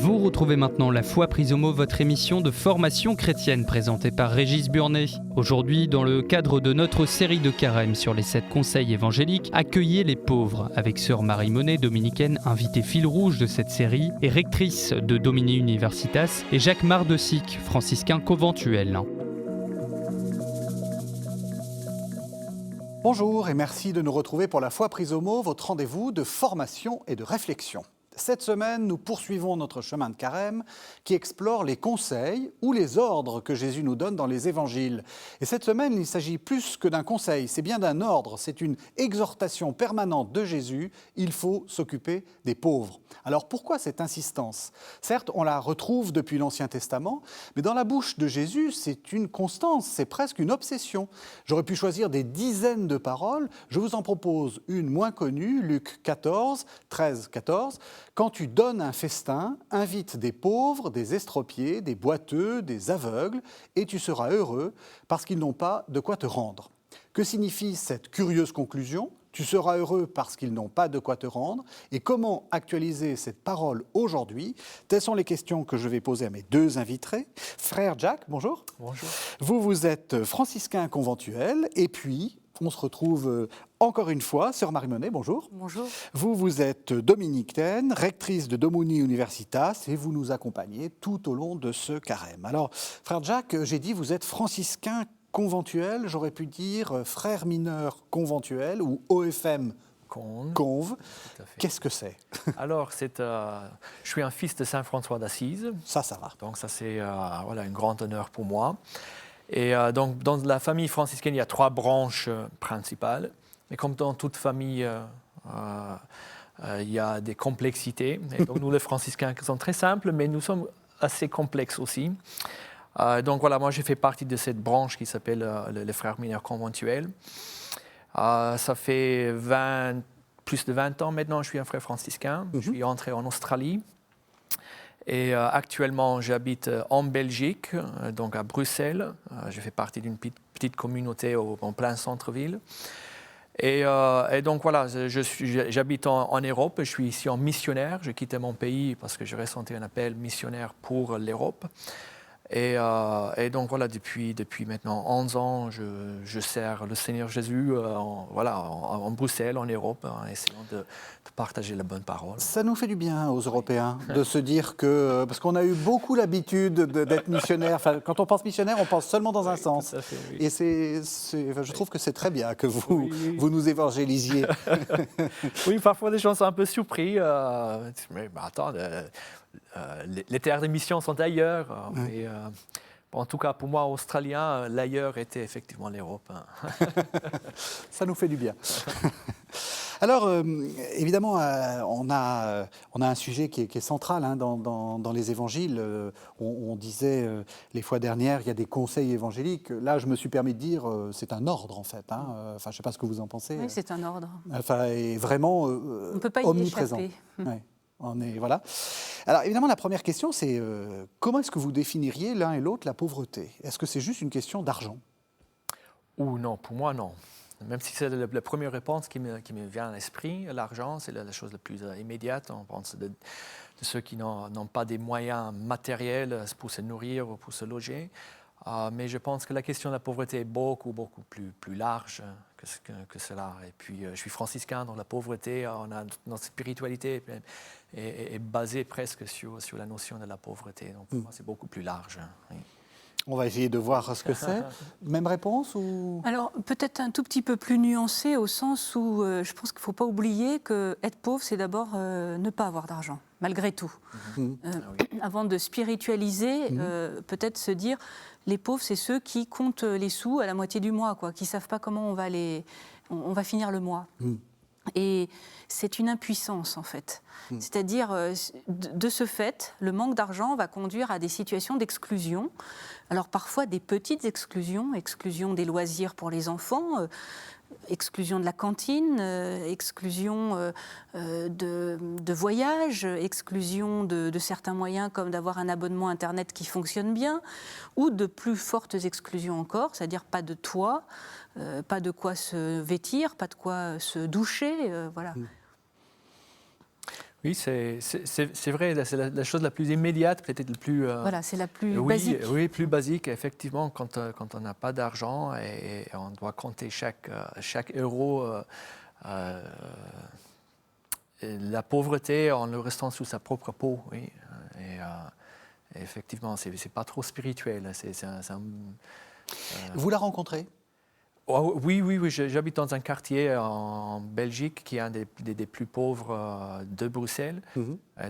Vous retrouvez maintenant La Foi prise au mot, votre émission de formation chrétienne présentée par Régis Burnet. Aujourd'hui, dans le cadre de notre série de carême sur les 7 conseils évangéliques, accueillez les pauvres avec sœur Marie Monet, dominicaine, invitée fil rouge de cette série, et rectrice de Domini Universitas, et Jacques Mardecic, franciscain conventuel. Bonjour et merci de nous retrouver pour La Foi prise au mot, votre rendez-vous de formation et de réflexion. Cette semaine, nous poursuivons notre chemin de carême qui explore les conseils ou les ordres que Jésus nous donne dans les évangiles. Et cette semaine, il s'agit plus que d'un conseil, c'est bien d'un ordre, c'est une exhortation permanente de Jésus, il faut s'occuper des pauvres. Alors pourquoi cette insistance ? Certes, on la retrouve depuis l'Ancien Testament, mais dans la bouche de Jésus, c'est une constance, c'est presque une obsession. J'aurais pu choisir des dizaines de paroles, je vous en propose une moins connue, Luc 14, 13-14. Quand tu donnes un festin, invite des pauvres, des estropiés, des boiteux, des aveugles, et tu seras heureux parce qu'ils n'ont pas de quoi te rendre. Que signifie cette curieuse conclusion ? Tu seras heureux parce qu'ils n'ont pas de quoi te rendre. Et comment actualiser cette parole aujourd'hui ? Telles sont les questions que je vais poser à mes deux invités. Frère Jacques, bonjour. Bonjour. Vous êtes franciscain conventuel et puis on se retrouve encore une fois, sœur Marie Monet, bonjour. Bonjour. Vous êtes dominicaine, rectrice de Domini Universitas et vous nous accompagnez tout au long de ce carême. Alors, frère Jacques, j'ai dit vous êtes franciscain conventuel, j'aurais pu dire frère mineur conventuel ou OFM Conve. Qu'est-ce que c'est ? Alors, je suis un fils de Saint François d'Assise. Ça va. Donc ça, c'est un grand honneur pour moi. Et donc, dans la famille franciscaine, il y a 3 branches principales. Mais comme dans toute famille, il y a des complexités. Et donc, nous, les franciscains, sommes très simples, mais nous sommes assez complexes aussi. Donc voilà, moi, j'ai fait partie de cette branche qui s'appelle les frères mineurs conventuels. Ça fait plus de 20 ans maintenant, je suis un frère franciscain. Je suis entré en Australie. Et actuellement, j'habite en Belgique, donc à Bruxelles. Je fais partie d'une petite communauté en plein centre-ville. Et donc voilà, j'habite en Europe. Je suis ici en missionnaire. J'ai quitté mon pays parce que j'ai ressenti un appel missionnaire pour l'Europe. Et donc voilà, depuis maintenant 11 ans, je sers le Seigneur Jésus en Bruxelles, en Europe, en essayant de partager la bonne parole. Ça nous fait du bien aux Européens de se dire que, parce qu'on a eu beaucoup l'habitude d'être missionnaire, enfin, quand on pense missionnaire, on pense seulement dans un sens. Fait, oui. Et je trouve que c'est très bien que vous nous évangélisiez. Oui, parfois les gens sont un peu surpris. Mais attends, les terres de mission sont ailleurs. Mais, en tout cas, pour moi, Australien, l'ailleurs était effectivement l'Europe. Ça nous fait du bien. Alors, évidemment, on a un sujet qui est central dans les évangiles. On disait les fois dernières, il y a des conseils évangéliques. Là, je me suis permis de dire, c'est un ordre, en fait. Enfin, je ne sais pas ce que vous en pensez. Oui, c'est un ordre. Enfin, et vraiment on ne peut pas y omniprésent. échapper. Ouais. Voilà. Alors, évidemment, la première question, c'est comment est-ce que vous définiriez l'un et l'autre la pauvreté ? Est-ce que c'est juste une question d'argent ? Ou non, pour moi, non. Même si c'est la première réponse qui me vient à l'esprit, l'argent, c'est la chose la plus immédiate. On pense de ceux qui n'ont pas des moyens matériels pour se nourrir ou pour se loger. Mais je pense que la question de la pauvreté est beaucoup plus large que cela. Et puis, je suis franciscain, donc la pauvreté, notre spiritualité est basée presque sur la notion de la pauvreté. Donc, pour moi, c'est beaucoup plus large. Oui. On va essayer de voir ce que c'est. Même réponse ou... Alors, peut-être un tout petit peu plus nuancé au sens où je pense qu'il ne faut pas oublier qu'être pauvre, c'est d'abord ne pas avoir d'argent, malgré tout. Avant de spiritualiser, peut-être se dire, les pauvres, c'est ceux qui comptent les sous à la moitié du mois, qui ne savent pas comment on va finir le mois. Et c'est une impuissance, en fait. C'est-à-dire, de ce fait, le manque d'argent va conduire à des situations d'exclusion. Alors, parfois, des petites exclusions, exclusion des loisirs pour les enfants, exclusion de la cantine, exclusion de voyages, exclusion de certains moyens comme d'avoir un abonnement Internet qui fonctionne bien, ou de plus fortes exclusions encore, c'est-à-dire pas de toit, pas de quoi se vêtir, pas de quoi se doucher, voilà. Oui, c'est vrai, c'est la chose la plus immédiate, peut-être la plus... Voilà, c'est la plus oui, basique. Oui, plus basique, effectivement, quand on n'a pas d'argent et on doit compter chaque euro. La pauvreté en le restant sous sa propre peau, oui. Et effectivement, c'est pas trop spirituel. Vous la rencontrez? Oui, j'habite dans un quartier en Belgique qui est un des plus pauvres de Bruxelles.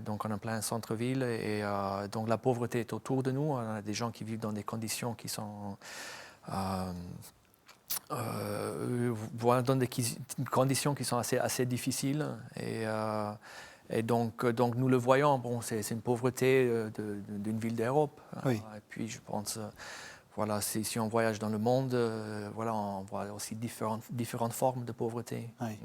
Donc on est en plein centre-ville et donc la pauvreté est autour de nous. On a des gens qui vivent dans des conditions qui sont... dans des conditions qui sont assez difficiles. Et donc nous le voyons, bon, c'est une pauvreté d'une ville d'Europe. Oui. Et puis je pense... Voilà, si on voyage dans le monde, voilà, on voit aussi différentes formes de pauvreté. Oui.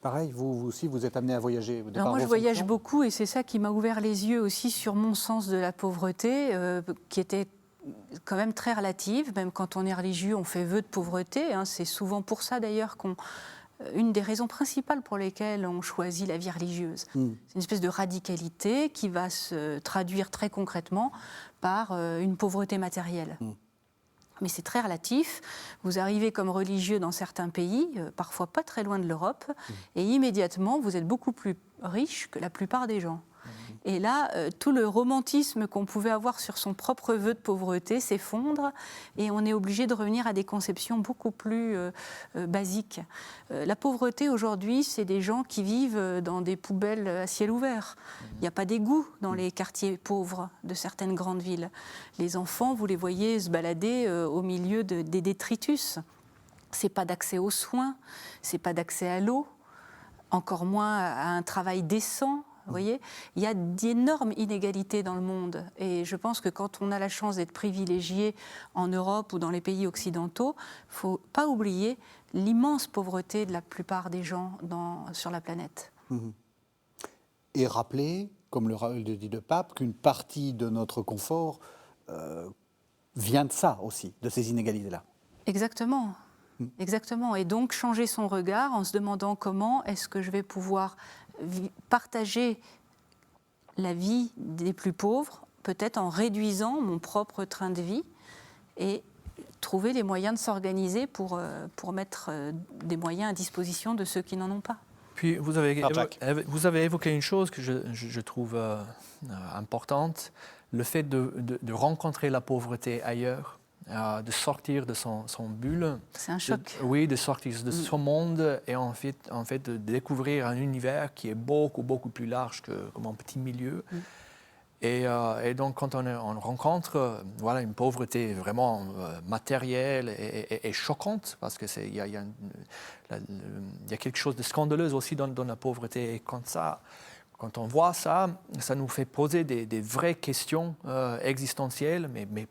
Pareil, vous aussi, vous êtes amené à voyager. Alors moi, je voyage beaucoup et c'est ça qui m'a ouvert les yeux aussi sur mon sens de la pauvreté, qui était quand même très relative. Même quand on est religieux, on fait vœu de pauvreté. Hein. C'est souvent pour ça d'ailleurs une des raisons principales pour lesquelles on choisit la vie religieuse. C'est une espèce de radicalité qui va se traduire très concrètement par une pauvreté matérielle. Mais c'est très relatif. Vous arrivez comme religieux dans certains pays, parfois pas très loin de l'Europe, et immédiatement, vous êtes beaucoup plus riche que la plupart des gens. Et là, tout le romantisme qu'on pouvait avoir sur son propre vœu de pauvreté s'effondre et on est obligé de revenir à des conceptions beaucoup plus basiques. La pauvreté aujourd'hui, c'est des gens qui vivent dans des poubelles à ciel ouvert. Il n'y a pas d'égout dans les quartiers pauvres de certaines grandes villes. Les enfants, vous les voyez se balader au milieu des détritus. Ce n'est pas d'accès aux soins, ce n'est pas d'accès à l'eau, encore moins à un travail décent. Vous voyez, il y a d'énormes inégalités dans le monde et je pense que quand on a la chance d'être privilégié en Europe ou dans les pays occidentaux, il ne faut pas oublier l'immense pauvreté de la plupart des gens sur la planète. Et rappeler, comme le dit le pape, qu'une partie de notre confort vient de ça aussi, de ces inégalités-là. Exactement. Exactement. Et donc changer son regard en se demandant comment est-ce que je vais pouvoir partager la vie des plus pauvres, peut-être en réduisant mon propre train de vie et trouver les moyens de s'organiser pour mettre des moyens à disposition de ceux qui n'en ont pas. Puis vous avez évoqué une chose que je trouve importante, le fait de rencontrer la pauvreté ailleurs. De sortir de son bulle. C'est un choc. De sortir de son monde et en fait de découvrir un univers qui est beaucoup plus large que comme un petit milieu. Et donc quand on rencontre une pauvreté vraiment matérielle et choquante, parce que il y a quelque chose de scandaleux aussi dans la pauvreté. Et quand on voit ça, ça nous fait poser des vraies questions existentielles, mais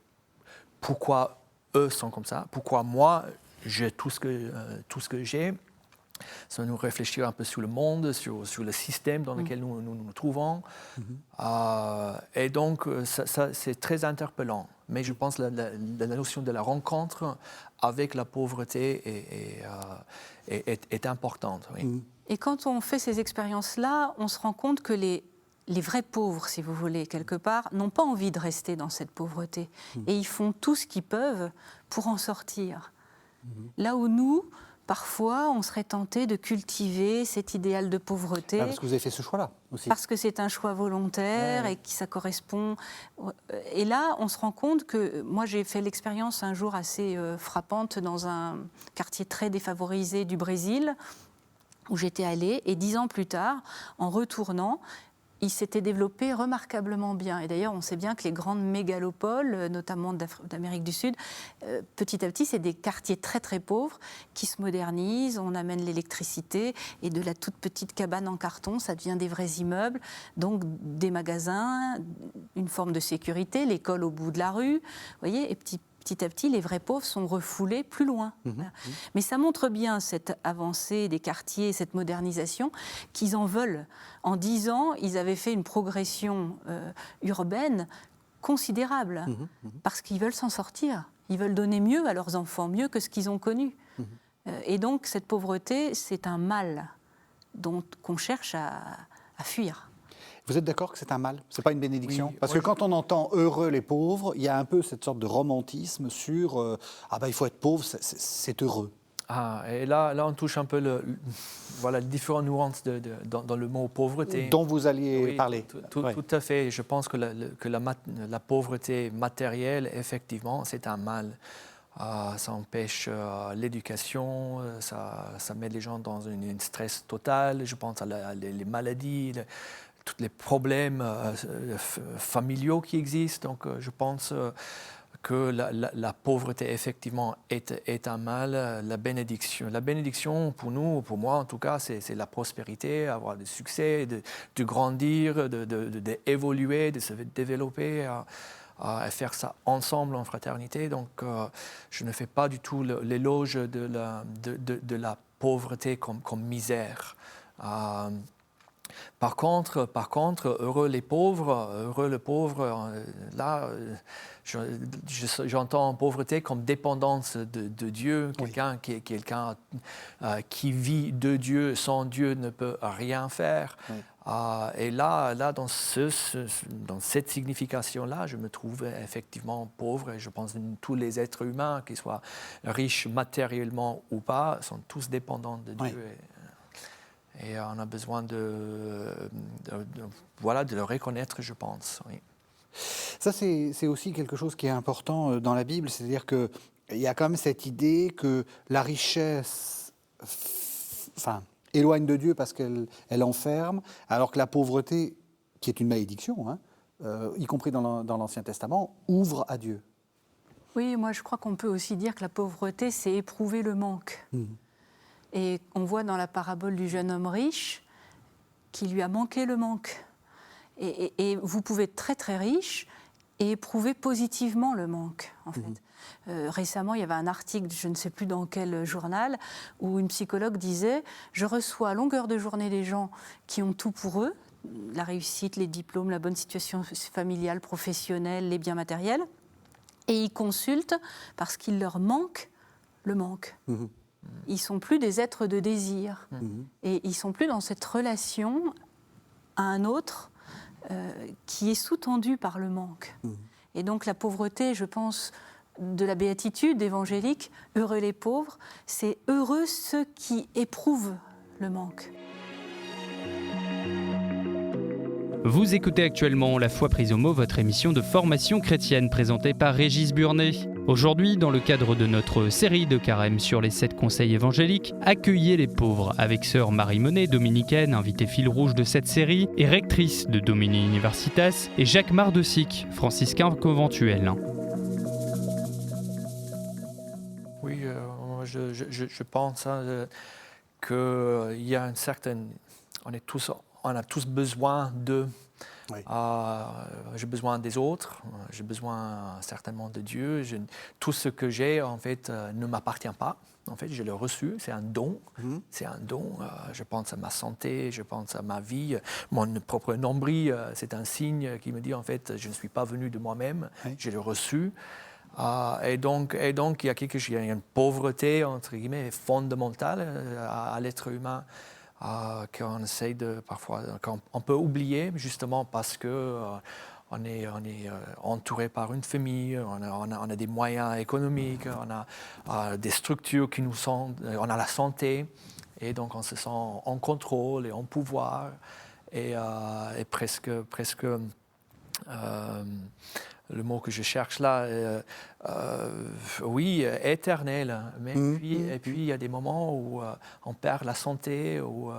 pourquoi eux sont comme ça? Pourquoi moi, j'ai tout ce que j'ai? Ça nous réfléchir un peu sur le monde, sur le système dans lequel nous trouvons. Et donc, ça, c'est très interpellant. Mais je pense que la notion de la rencontre avec la pauvreté est importante. Oui. Et quand on fait ces expériences-là, on se rend compte que les vrais pauvres, si vous voulez, quelque part, n'ont pas envie de rester dans cette pauvreté. Et ils font tout ce qu'ils peuvent pour en sortir. Là où nous, parfois, on serait tenté de cultiver cet idéal de pauvreté. Parce que vous avez fait ce choix-là aussi. Parce que c'est un choix volontaire et que ça correspond. Et là, on se rend compte que... Moi, j'ai fait l'expérience un jour assez frappante dans un quartier très défavorisé du Brésil, où j'étais allée. Et 10 ans plus tard, en retournant, il s'était développé remarquablement bien. Et d'ailleurs, on sait bien que les grandes mégalopoles, notamment d'Amérique du Sud, petit à petit, c'est des quartiers très très pauvres qui se modernisent, on amène l'électricité et de la toute petite cabane en carton, ça devient des vrais immeubles, donc des magasins, une forme de sécurité, l'école au bout de la rue, vous voyez, et petit à petit, les vrais pauvres sont refoulés plus loin. Mais ça montre bien cette avancée des quartiers, cette modernisation, qu'ils en veulent. En 10 ans, ils avaient fait une progression urbaine considérable, parce qu'ils veulent s'en sortir. Ils veulent donner mieux à leurs enfants, mieux que ce qu'ils ont connu. Et donc, cette pauvreté, c'est un mal qu'on cherche à fuir. Vous êtes d'accord que c'est un mal? C'est pas une bénédiction? Oui, Parce que quand on entend « heureux les pauvres », il y a un peu cette sorte de romantisme sur il faut être pauvre, c'est heureux. Et là, on touche un peu les différentes nuances dans le mot pauvreté. Dont vous alliez parler. Tout à fait. Je pense que la pauvreté matérielle, effectivement, c'est un mal. Ça empêche l'éducation, ça met les gens dans un stress total. Je pense à les maladies, tous les problèmes familiaux qui existent. Donc, je pense que la pauvreté, effectivement, est un mal. La bénédiction, pour nous, pour moi en tout cas, c'est la prospérité, avoir du succès, de grandir, d'évoluer, de se développer, et faire ça ensemble en fraternité. Donc, je ne fais pas du tout l'éloge de la pauvreté comme misère. Par contre, heureux les pauvres, là, j'entends pauvreté comme dépendance de Dieu, quelqu'un qui vit de Dieu, sans Dieu ne peut rien faire. Oui. Et là dans cette signification-là, je me trouve effectivement pauvre, et je pense que tous les êtres humains, qu'ils soient riches matériellement ou pas, sont tous dépendants de Dieu. Oui. Et on a besoin de le reconnaître, je pense. Oui. Ça, c'est aussi quelque chose qui est important dans la Bible, c'est-à-dire qu'il y a quand même cette idée que la richesse éloigne de Dieu parce qu'elle enferme, alors que la pauvreté, qui est une malédiction, y compris dans l'Ancien Testament, ouvre à Dieu. Oui, moi je crois qu'on peut aussi dire que la pauvreté, c'est éprouver le manque. Et on voit dans la parabole du jeune homme riche qu'il lui a manqué le manque. Et vous pouvez être très très riche et éprouver positivement le manque, en fait. Récemment, il y avait un article, je ne sais plus dans quel journal, où une psychologue disait « Je reçois à longueur de journée des gens qui ont tout pour eux, la réussite, les diplômes, la bonne situation familiale, professionnelle, les biens matériels, et ils consultent parce qu'il leur manque le manque. » Ils ne sont plus des êtres de désir. Et ils ne sont plus dans cette relation à un autre qui est sous-tendu par le manque. Et donc la pauvreté, je pense, de la béatitude évangélique, heureux les pauvres, c'est heureux ceux qui éprouvent le manque. Vous écoutez actuellement La Foi prise au mot, votre émission de formation chrétienne présentée par Régis Burnet. Aujourd'hui, dans le cadre de notre série de carême sur les 7 conseils évangéliques, Accueillez les pauvres avec sœur Marie Monet, dominicaine, invitée fil rouge de cette série, et rectrice de Domini Universitas, et Jacques Mardecic, franciscain conventuel. Oui, je pense qu'il y a une certaine... On a tous besoin de... Oui. J'ai besoin des autres, j'ai besoin certainement de Dieu. Tout ce que j'ai, en fait, ne m'appartient pas. En fait, je l'ai reçu, c'est un don. C'est un don. Je pense à ma santé, je pense à ma vie. Mon propre nombril, c'est un signe qui me dit, en fait, je ne suis pas venu de moi-même, je l'ai reçu. Et donc, il y a une pauvreté, entre guillemets, fondamentale à l'être humain. Qu'on essaie parfois, qu'on peut oublier justement parce que on est entouré par une famille, on a des moyens économiques, on a des structures qui nous sont, on a la santé, et donc on se sent en contrôle et en pouvoir, et presque le mot que je cherche là, oui, éternel. Mais puis il y a des moments où on perd la santé, où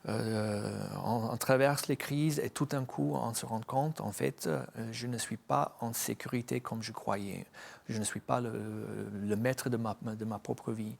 on traverse les crises, et tout d'un coup on se rend compte, en fait, je ne suis pas en sécurité comme je croyais. Je ne suis pas le maître de ma propre vie.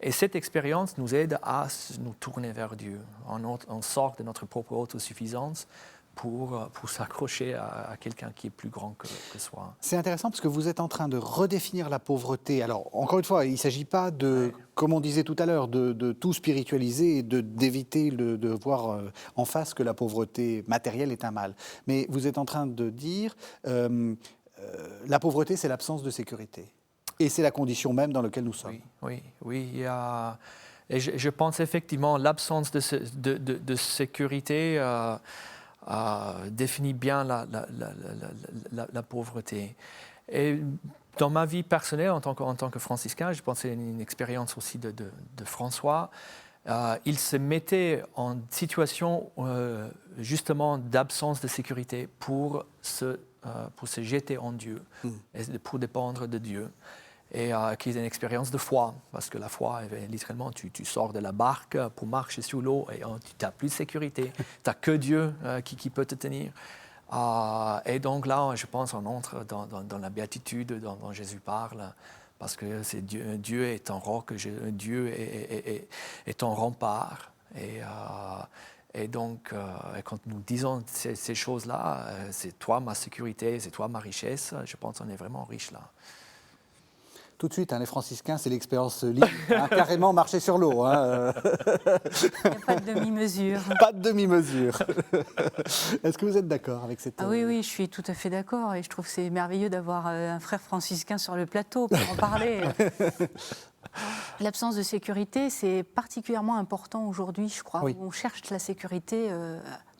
Et cette expérience nous aide à nous tourner vers Dieu. On sort de notre propre autosuffisance pour s'accrocher à quelqu'un qui est plus grand que soi. C'est intéressant parce que vous êtes en train de redéfinir la pauvreté. Alors, encore une fois, il ne s'agit pas de, comme on disait tout à l'heure, de tout spiritualiser et d'éviter de voir en face que la pauvreté matérielle est un mal. Mais vous êtes en train de dire la pauvreté, c'est l'absence de sécurité. Et c'est la condition même dans laquelle nous sommes. Oui. Et je pense effectivement l'absence de sécurité définit bien la pauvreté. Et dans ma vie personnelle, en tant que franciscain, je pense que c'est une expérience aussi de François. Il se mettait en situation justement d'absence de sécurité pour se jeter en Dieu, et pour dépendre de Dieu. Et qui est une expérience de foi, parce que la foi, littéralement, tu sors de la barque pour marcher sous l'eau et tu n'as plus de sécurité. Tu n'as que Dieu qui peut te tenir. Et donc là, je pense qu'on entre dans la béatitude dont Jésus parle, parce que c'est Dieu est un roc, Dieu est un rempart. Et donc, quand nous disons ces choses-là, c'est toi ma sécurité, c'est toi ma richesse, je pense qu'on est vraiment riche là. Tout de suite, les franciscains, c'est l'expérience libre, carrément marcher sur l'eau. Il n'y a pas de demi-mesure. Pas de demi-mesure. Est-ce que vous êtes d'accord avec cette... Oui, je suis tout à fait d'accord. Et je trouve que c'est merveilleux d'avoir un frère franciscain sur le plateau pour en parler. L'absence de sécurité, c'est particulièrement important aujourd'hui, je crois. Oui. On cherche la sécurité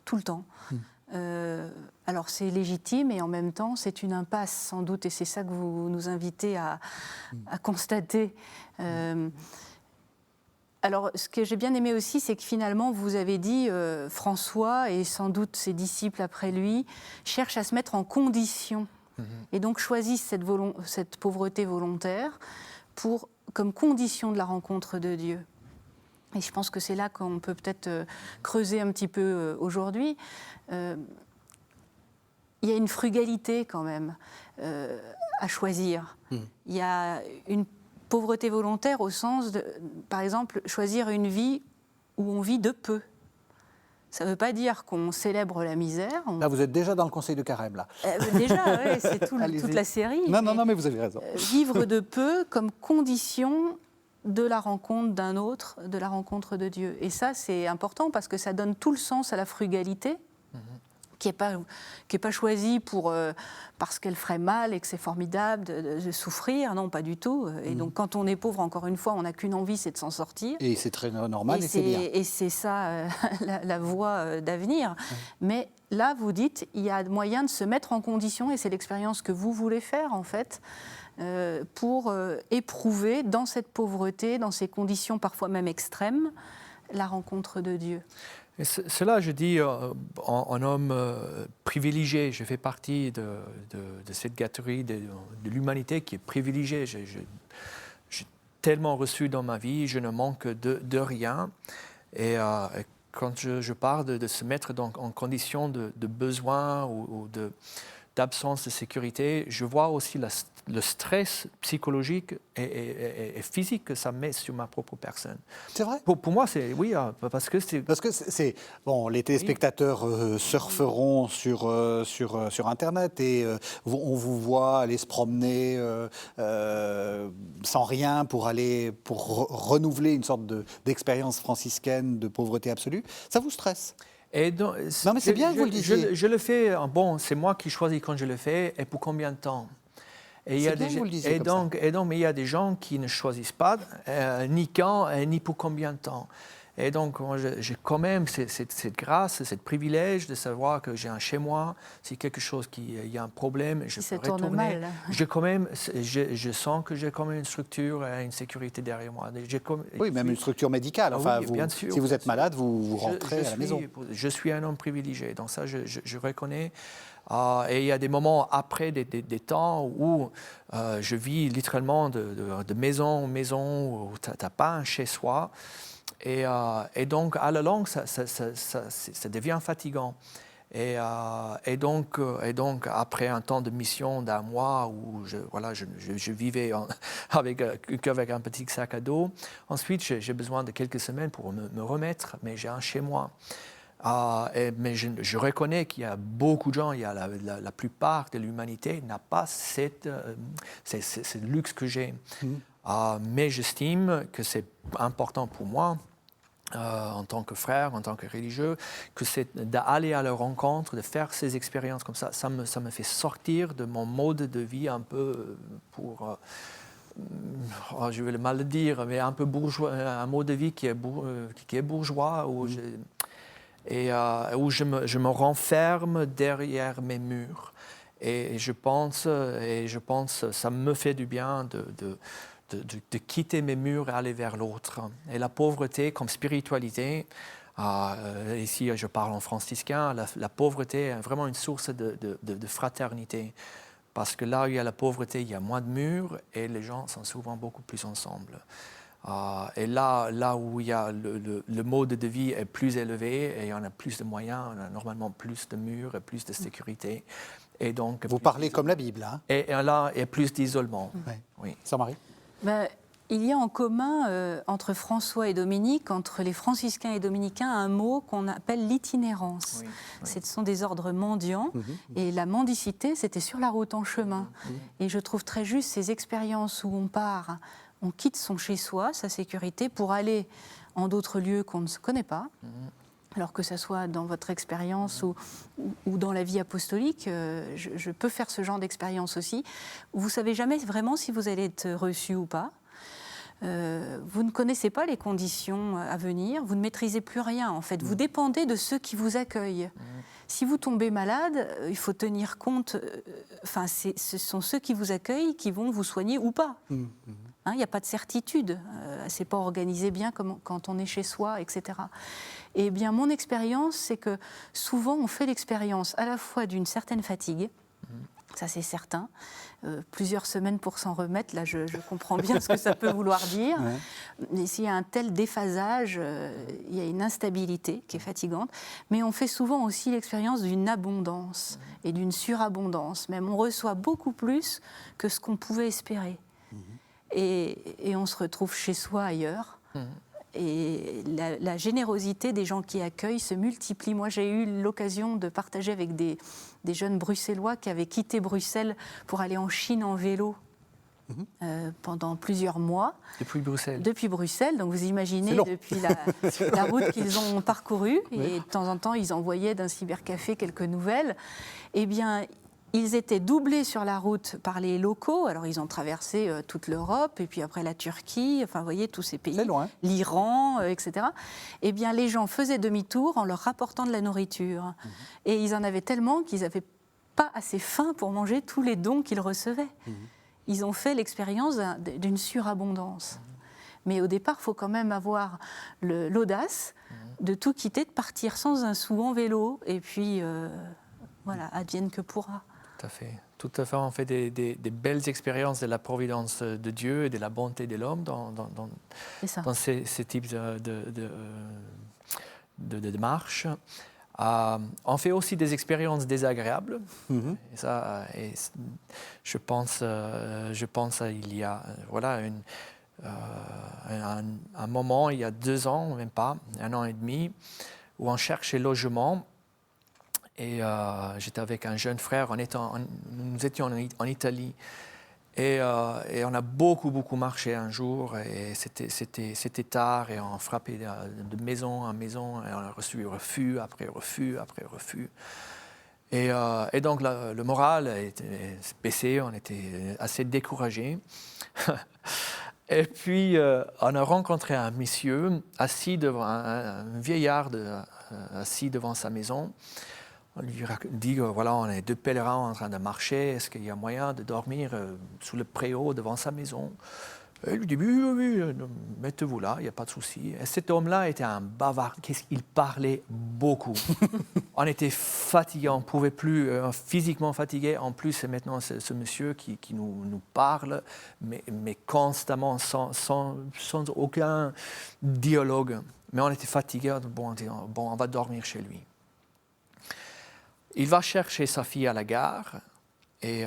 tout le temps. Alors c'est légitime et en même temps c'est une impasse sans doute et c'est ça que vous nous invitez à constater. Alors ce que j'ai bien aimé aussi c'est que finalement vous avez dit François et sans doute ses disciples après lui cherchent à se mettre en condition et donc choisissent cette pauvreté volontaire comme condition de la rencontre de Dieu. Et je pense que c'est là qu'on peut peut-être creuser un petit peu aujourd'hui. Il y a une frugalité quand même à choisir. Il y a une pauvreté volontaire au sens de, par exemple, choisir une vie où on vit de peu. Ça ne veut pas dire qu'on célèbre la misère. Là, vous êtes déjà dans le Conseil de Carême, là. Déjà, oui, c'est toute la série. Non, mais vous avez raison. Vivre de peu comme condition de la rencontre d'un autre, de la rencontre de Dieu. Et ça, c'est important parce que ça donne tout le sens à la frugalité, qui n'est pas choisie parce qu'elle ferait mal et que c'est formidable de souffrir. Non, pas du tout. Et donc, quand on est pauvre, encore une fois, on n'a qu'une envie, c'est de s'en sortir. Et c'est très normal et c'est bien. Et c'est ça la voie d'avenir. Mais là, vous dites, il y a moyen de se mettre en condition, et c'est l'expérience que vous voulez faire, en fait, pour éprouver dans cette pauvreté, dans ces conditions parfois même extrêmes, la rencontre de Dieu. Et cela, je dis, en homme privilégié. Je fais partie de cette catégorie de l'humanité qui est privilégiée. J'ai tellement reçu dans ma vie, je ne manque de rien. Et quand je parle de se mettre donc en condition de besoin ou d'absence de sécurité, je vois aussi le stress psychologique et physique que ça met sur ma propre personne. C'est vrai ? Pour moi, c'est oui, parce que c'est... Parce que bon, les téléspectateurs surferont sur Internet et on vous voit aller se promener sans rien pour renouveler une sorte d'expérience franciscaine de pauvreté absolue. Ça vous stresse ? Non, mais c'est bien que vous le disiez. Je le fais, c'est moi qui choisis quand je le fais et pour combien de temps. Et il y a mais il y a des gens qui ne choisissent pas ni quand ni pour combien de temps. Et donc, j'ai quand même cette grâce, ce privilège de savoir que j'ai un chez moi. Si quelque chose il y a un problème, je peux retourner. Je sens que j'ai quand même une structure, une sécurité derrière moi. Oui, même une structure médicale. Enfin, oui, bien sûr, si vous êtes malade, vous rentrez à la maison. Je suis un homme privilégié. Donc ça, je reconnais. Et il y a des moments après des temps où je vis littéralement de maison en maison, où tu n'as pas un chez-soi. Et donc, à la longue, ça devient fatigant. Et donc, après un temps de mission d'un mois où je vivais avec un petit sac à dos, ensuite, j'ai besoin de quelques semaines pour me remettre, mais j'ai un chez moi. Mais je reconnais qu'il y a beaucoup de gens, la plupart de l'humanité n'a pas ce luxe que j'ai. Mais j'estime que c'est important pour moi, en tant que frère, en tant que religieux, que c'est d'aller à leur rencontre, de faire ces expériences comme ça. Ça me fait sortir de mon mode de vie un peu pour je vais le mal le dire, mais un peu bourgeois, un mode de vie qui est bourgeois, où je me renferme derrière mes murs. Et je pense, ça me fait du bien de quitter mes murs et aller vers l'autre. Et la pauvreté comme spiritualité, ici je parle en franciscain, la pauvreté est vraiment une source de fraternité. Parce que là où il y a la pauvreté, il y a moins de murs et les gens sont souvent beaucoup plus ensemble. Et là où il y a le mode de vie est plus élevé et on a plus de moyens, on a normalement plus de murs et plus de sécurité. Et donc, vous parlez comme la Bible, hein? Et là, il y a plus d'isolement. Oui. Sœur Marie? Il y a en commun entre François et Dominique, entre les franciscains et dominicains, un mot qu'on appelle l'itinérance. Ce sont des ordres mendiants et la mendicité, c'était sur la route, en chemin. Et je trouve très juste ces expériences où on part, on quitte son chez-soi, sa sécurité, pour aller en d'autres lieux qu'on ne se connaît pas. Alors que ce soit dans votre expérience ou dans la vie apostolique, je peux faire ce genre d'expérience aussi. Vous ne savez jamais vraiment si vous allez être reçu ou pas. Vous ne connaissez pas les conditions à venir, vous ne maîtrisez plus rien en fait. Vous dépendez de ceux qui vous accueillent. Si vous tombez malade, il faut tenir compte, ce sont ceux qui vous accueillent qui vont vous soigner ou pas. Il n'y a pas de certitude, c'est pas organisé bien comme quand on est chez soi, etc. Et bien mon expérience, c'est que souvent on fait l'expérience à la fois d'une certaine fatigue, ça c'est certain, plusieurs semaines pour s'en remettre, là je comprends bien ce que ça peut vouloir dire, mais s'il y a un tel déphasage, il y a une instabilité qui est fatigante, mais on fait souvent aussi l'expérience d'une abondance et d'une surabondance, même on reçoit beaucoup plus que ce qu'on pouvait espérer. Et on se retrouve chez soi ailleurs. Et la générosité des gens qui accueillent se multiplie. Moi, j'ai eu l'occasion de partager avec des jeunes Bruxellois qui avaient quitté Bruxelles pour aller en Chine en vélo pendant plusieurs mois. Depuis Bruxelles. Depuis Bruxelles. Donc vous imaginez, depuis la route qu'ils ont parcourue. Et de temps en temps, ils envoyaient d'un cybercafé quelques nouvelles. Eh bien, ils étaient doublés sur la route par les locaux. Alors, ils ont traversé toute l'Europe, et puis après la Turquie, enfin, vous voyez, tous ces pays, l'Iran, etc. Eh bien, les gens faisaient demi-tour en leur rapportant de la nourriture. Et ils en avaient tellement qu'ils n'avaient pas assez faim pour manger tous les dons qu'ils recevaient. Ils ont fait l'expérience d'une surabondance. Mais au départ, il faut quand même avoir l'audace de tout quitter, de partir sans un sou en vélo, et puis, voilà, advienne que pourra. Tout à fait. On fait des belles expériences de la providence de Dieu et de la bonté de l'homme dans ces types de marches. On fait aussi des expériences désagréables. Et je pense il y a un moment, il y a 2 ans, même pas, 1 an et demi, où on cherchait logement. Et j'étais avec un jeune frère, nous étions en Italie, et on a beaucoup marché un jour, et c'était tard, et on frappait de maison en maison, et on a reçu refus après refus après refus. Et donc le moral était baissé, on était assez découragés. Et puis on a rencontré un monsieur assis devant un vieillard assis devant sa maison. On lui dit voilà, on est 2 pèlerins en train de marcher, est-ce qu'il y a moyen de dormir sous le préau devant sa maison? Et il lui dit oui, mettez-vous là, il n'y a pas de souci. Et cet homme-là était un bavard, il parlait beaucoup. On était fatigués, on ne pouvait plus, physiquement fatigués. En plus, c'est maintenant ce monsieur qui nous parle, mais constamment, sans aucun dialogue. Mais on était fatigués, bon, on va dormir chez lui. Il va chercher sa fille à la gare et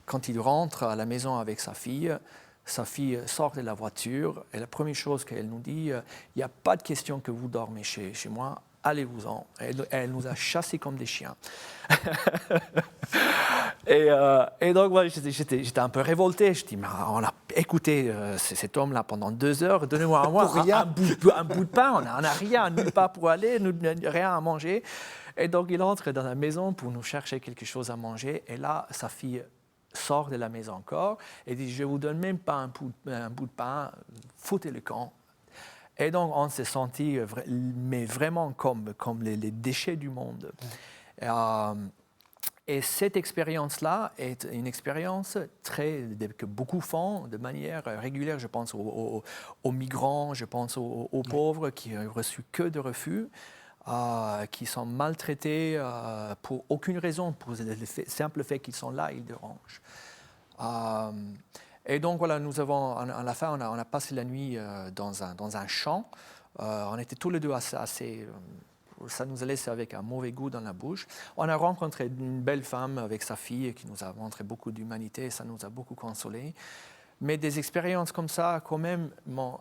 quand il rentre à la maison avec sa fille sort de la voiture et la première chose qu'elle nous dit, il n'y a pas de question que vous dormez chez moi, allez-vous-en. Elle nous a chassés comme des chiens. et donc moi, j'étais un peu révolté. Je dis, mais on a écouté cet homme-là pendant 2 heures, donnez-moi un bout de pain, on n'a rien, nulle part pour aller, rien à manger. Et donc, il entre dans la maison pour nous chercher quelque chose à manger. Et là, sa fille sort de la maison encore et dit, je ne vous donne même pas un bout de pain, foutez le camp. Et donc, on s'est senti mais vraiment comme les déchets du monde. Et cette expérience-là est une expérience que beaucoup font de manière régulière. Je pense aux migrants, je pense aux pauvres qui n'ont reçu que de refus, qui sont maltraités pour aucune raison, pour le simple fait qu'ils sont là, ils dérangent. Et donc voilà, nous avons, à la fin, on a passé la nuit dans un champ. On était tous les deux assez ça nous a laissé avec un mauvais goût dans la bouche. On a rencontré une belle femme avec sa fille qui nous a montré beaucoup d'humanité, ça nous a beaucoup consolés. Mais des expériences comme ça, quand même, m'ont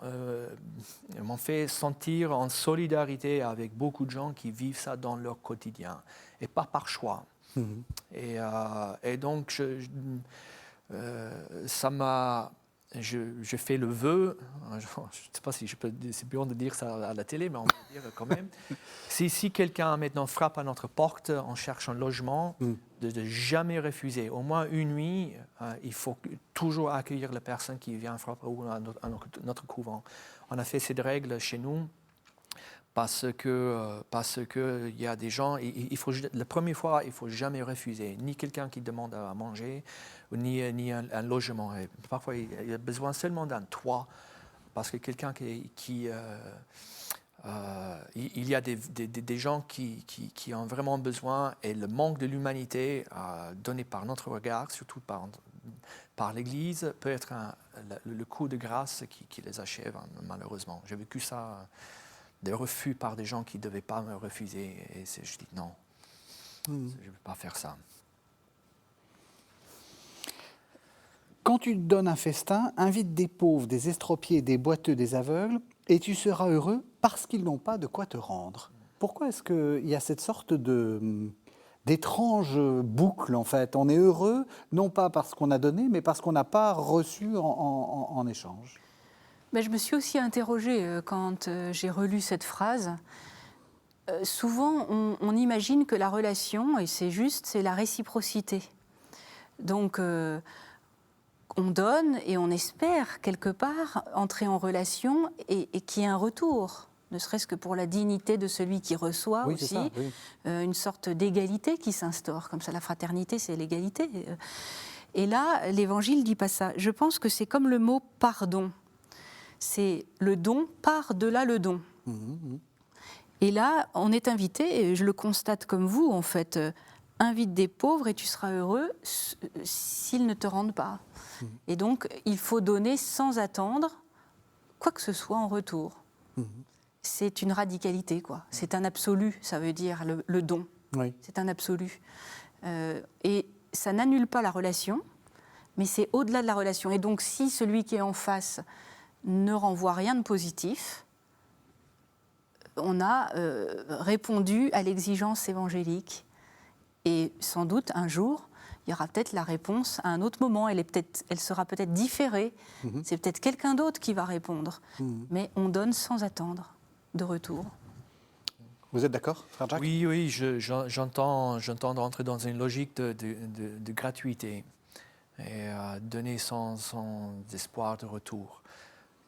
fait sentir en solidarité avec beaucoup de gens qui vivent ça dans leur quotidien, et pas par choix. Et donc, ça m'a... Je fais le vœu, je ne sais pas si c'est bien de dire ça à la télé, mais on va le dire quand même. Si quelqu'un maintenant frappe à notre porte en cherchant un logement, de jamais refuser. Au moins une nuit, il faut toujours accueillir la personne qui vient frapper à notre couvent. On a fait cette règle chez nous parce que il y a des gens, la première fois, il ne faut jamais refuser, ni quelqu'un qui demande à manger, ni un logement. Et parfois, il y a besoin seulement d'un toit, parce que quelqu'un il y a des gens qui ont vraiment besoin, et le manque de l'humanité donné par notre regard, surtout par l'Église, peut être le coup de grâce qui les achève, malheureusement. J'ai vécu ça, des refus par des gens qui ne devaient pas me refuser, et je dis non, je ne veux pas faire ça. Quand tu donnes un festin, invite des pauvres, des estropiés, des boiteux, des aveugles, et tu seras heureux parce qu'ils n'ont pas de quoi te rendre. Pourquoi est-ce qu'il y a cette sorte d'étrange boucle, en fait? On est heureux, non pas parce qu'on a donné, mais parce qu'on n'a pas reçu en échange. Mais je me suis aussi interrogée quand j'ai relu cette phrase. Souvent, on imagine que la relation, et c'est juste, c'est la réciprocité. Donc, on donne et on espère, quelque part, entrer en relation et qu'il y ait un retour, ne serait-ce que pour la dignité de celui qui reçoit aussi, ça, oui. Une sorte d'égalité qui s'instaure. Comme ça, la fraternité, c'est l'égalité. Et là, l'Évangile ne dit pas ça. Je pense que c'est comme le mot « pardon ». C'est le don par-delà le don. Et là, on est invité, et je le constate comme vous, en fait, invite des pauvres et tu seras heureux s'ils ne te rendent pas. Et donc, il faut donner sans attendre quoi que ce soit en retour. C'est une radicalité, quoi. C'est un absolu, ça veut dire le don. Oui. C'est un absolu. Et ça n'annule pas la relation, mais c'est au-delà de la relation. Et donc, si celui qui est en face ne renvoie rien de positif, on a répondu à l'exigence évangélique. Et sans doute, un jour, il y aura peut-être la réponse à un autre moment. Elle sera peut-être différée. C'est peut-être quelqu'un d'autre qui va répondre. Mais on donne sans attendre de retour. Vous êtes d'accord, frère Jacques? Oui, j'entends rentrer dans une logique de gratuité et donner sans espoir de retour.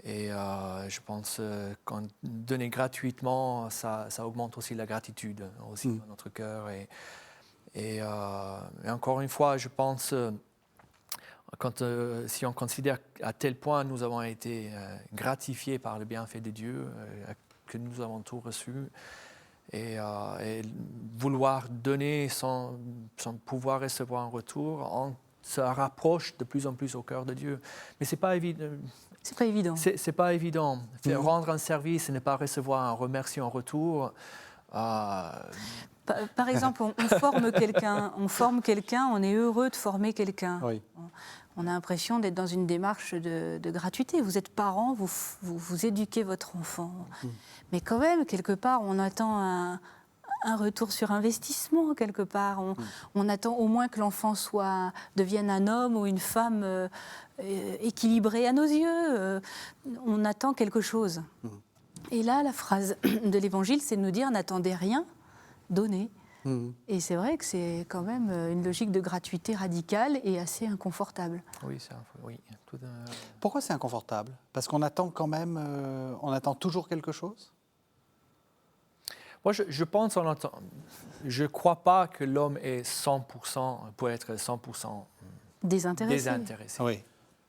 Et je pense qu'en donner gratuitement, ça augmente aussi la gratitude aussi dans notre cœur. Et encore une fois, je pense, si on considère à tel point nous avons été gratifiés par le bienfait de Dieu, que nous avons tout reçu, et vouloir donner sans pouvoir recevoir un retour, on se rapproche de plus en plus au cœur de Dieu. Mais c'est pas évident. C'est pas évident. C'est pas évident. Rendre un service et ne pas recevoir un remerciement en retour. Par exemple, on forme quelqu'un, on est heureux de former quelqu'un. Oui. On a l'impression d'être dans une démarche de gratuité. Vous êtes parents, vous éduquez votre enfant. Mais quand même, quelque part, on attend un retour sur investissement, quelque part. On attend au moins que l'enfant devienne un homme ou une femme équilibrée à nos yeux. On attend quelque chose. Et là, la phrase de l'Évangile, c'est de nous dire « n'attendez rien, donnez ». Et c'est vrai que c'est quand même une logique de gratuité radicale et assez inconfortable. Oui, oui. Pourquoi c'est inconfortable? Parce qu'on attend quand même, on attend toujours quelque chose? Moi, je ne crois pas que l'homme est 100%, peut être 100% désintéressé. Oui.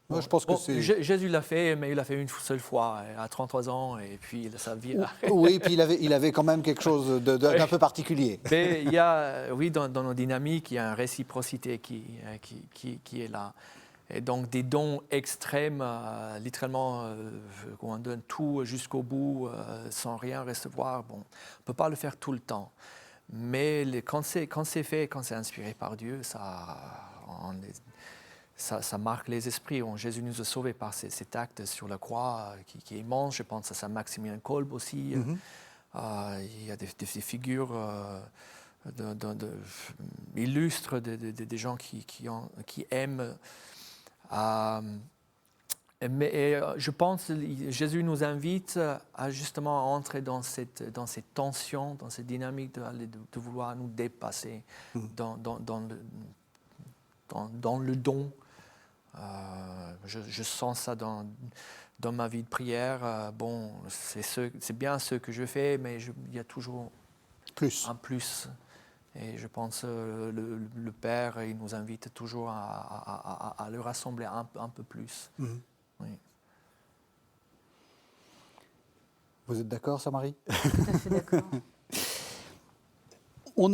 Moi, je pense que c'est... Jésus l'a fait, mais il l'a fait une seule fois, à 33 ans, et puis sa vie... Oui, puis il avait quand même quelque chose d'un peu particulier. Mais il y a, oui, dans nos dynamiques, il y a une réciprocité qui est là. Et donc des dons extrêmes, littéralement, on donne tout jusqu'au bout, sans rien recevoir. Bon, on ne peut pas le faire tout le temps. Mais quand c'est fait, quand c'est inspiré par Dieu, ça marque les esprits. Jésus nous a sauvés par cet acte sur la croix qui est immense. Je pense à Saint Maximilien Kolbe aussi. Il y a des figures illustres des gens qui aiment. Mais je pense que Jésus nous invite à justement entrer dans cette tension, dans cette dynamique de vouloir nous dépasser dans le don. Je sens ça dans ma vie de prière. Bon, c'est bien ce que je fais, mais il y a toujours un plus. Et je pense que le Père, il nous invite toujours à le rassembler un peu plus. Oui. Vous êtes d'accord, Marie? Tout à fait d'accord. On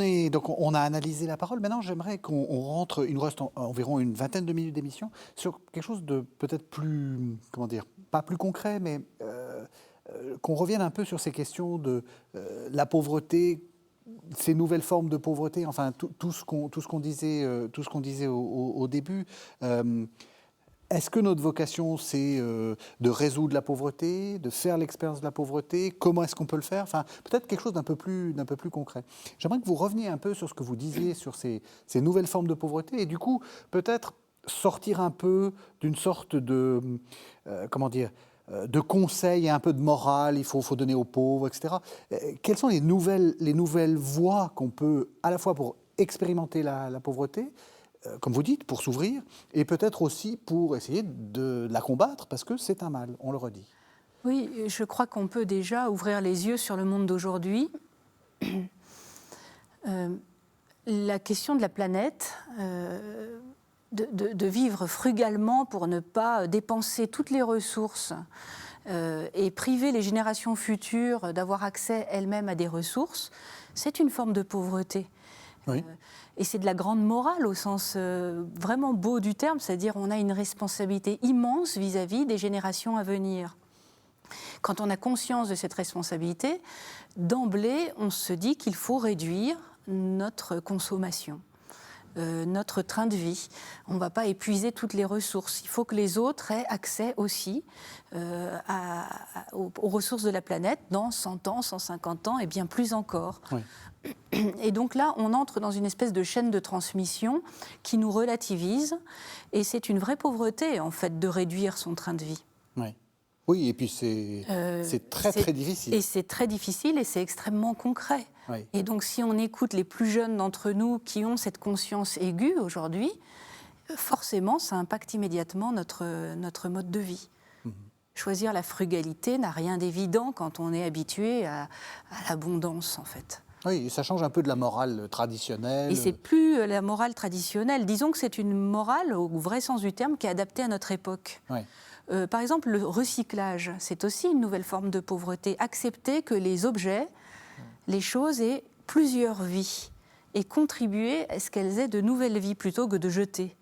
a analysé la parole. Maintenant, j'aimerais qu'on rentre, il nous reste environ une vingtaine de minutes d'émission, sur quelque chose de peut-être plus, comment dire, pas plus concret, mais qu'on revienne un peu sur ces questions de la pauvreté, ces nouvelles formes de pauvreté, enfin tout ce qu'on disait au début. Est-ce que notre vocation, c'est de résoudre la pauvreté, de faire l'expérience de la pauvreté? Comment est-ce qu'on peut le faire? Enfin, peut-être quelque chose d'un peu plus concret. J'aimerais que vous reveniez un peu sur ce que vous disiez sur ces nouvelles formes de pauvreté et du coup, peut-être sortir un peu d'une sorte de, de conseils et un peu de morale, il faut donner aux pauvres, etc. Quelles sont les nouvelles voies qu'on peut, à la fois pour expérimenter la pauvreté, comme vous dites, pour s'ouvrir, et peut-être aussi pour essayer de la combattre, parce que c'est un mal, on le redit. Oui, je crois qu'on peut déjà ouvrir les yeux sur le monde d'aujourd'hui. La question de la planète, de vivre frugalement pour ne pas dépenser toutes les ressources et priver les générations futures d'avoir accès elles-mêmes à des ressources, c'est une forme de pauvreté. Oui. Et c'est de la grande morale au sens vraiment beau du terme, c'est-à-dire on a une responsabilité immense vis-à-vis des générations à venir. Quand on a conscience de cette responsabilité, d'emblée, on se dit qu'il faut réduire notre consommation, notre train de vie. On ne va pas épuiser toutes les ressources. Il faut que les autres aient accès aussi aux ressources de la planète dans 100 ans, 150 ans et bien plus encore. Oui. Et donc là, on entre dans une espèce de chaîne de transmission qui nous relativise. Et c'est une vraie pauvreté, en fait, de réduire son train de vie. Oui, oui, et puis c'est très difficile. Et c'est très difficile et c'est extrêmement concret. Oui. Et donc si on écoute les plus jeunes d'entre nous qui ont cette conscience aiguë aujourd'hui, forcément, ça impacte immédiatement notre mode de vie. Choisir la frugalité n'a rien d'évident quand on est habitué à l'abondance, en fait. Oui, ça change un peu de la morale traditionnelle. Et c'est plus la morale traditionnelle. Disons que c'est une morale, au vrai sens du terme, qui est adaptée à notre époque. Oui. Par exemple, le recyclage, c'est aussi une nouvelle forme de pauvreté. Accepter que les objets, les choses aient plusieurs vies et contribuer à ce qu'elles aient de nouvelles vies plutôt que de jeter,